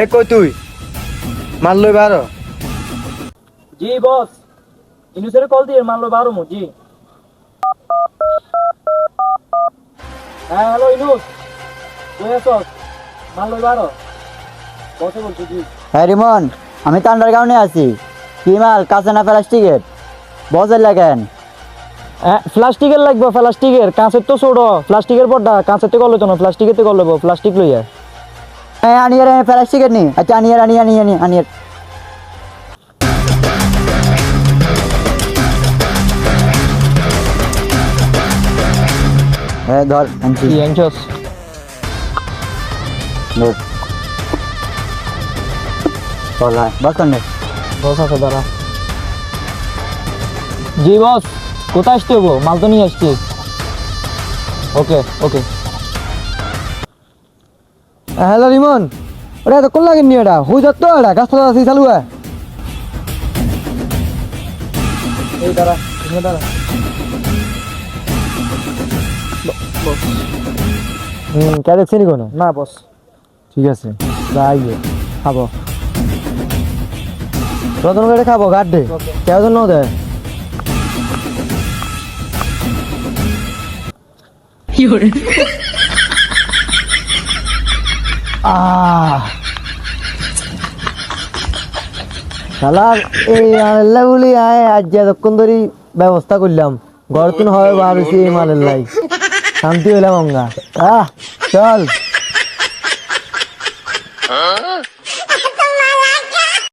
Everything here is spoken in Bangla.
এ কই তুই মাল লই বারো? জি বস, ইনুসের কল দিয়ে মানলো 12 মু জি। হ্যাঁ হ্যালো ইনুস, কই আছস? মানলো 12 বসে বলছি জি। হ্যাঁ রিমন, আমি তো আন্ডারগ্রাউন্ডে আছি। কি মাল, কাঁচা না প্লাস্টিকের? বজের লাগেন। প্লাস্টিকের লাগবে, প্লাস্টিকের। কাঁচের তো ছোট, প্লাস্টিকের পড়া। কাঁচের তো করলে তো না, প্লাস্টিকের তো করলে প্লাস্টিক লইয়া। হ্যাঁ আনিয়ার, প্লাস্টিকের নি। আচ্ছা আনিয়ার আনিয়ার আনিয়ার আনিয়ার। হ্যাঁ ধর আনছি। কি আনছস? লোক চলা বস কন্যা। বস আছে দাঁড়া। জি বস, কোথায় আসতে হবো? মাল তো নিয়ে আসছি। ওকে ওকে। হ্যালো রিমন, ওটা তো কোন লাগেন নি? ওটা হুই যাত তো, এটা গাছপালা আছে চালু হয়। এই দাঁড়া, এখানে দাঁড়া। কে দেখছি নি কোনো? না বস। ঠিক আছে, যাই খাবো। রতন করে খাবো ঘাট দে, কেউ জন্য দেয়। শালার এই আল্লাহ বলি আয় আজ যতক্ষণ ধরে ব্যবস্থা করলাম, ঘর তুন হয় ভাবছি এই মালের লাই শান্তি হইলাম আমরা। চল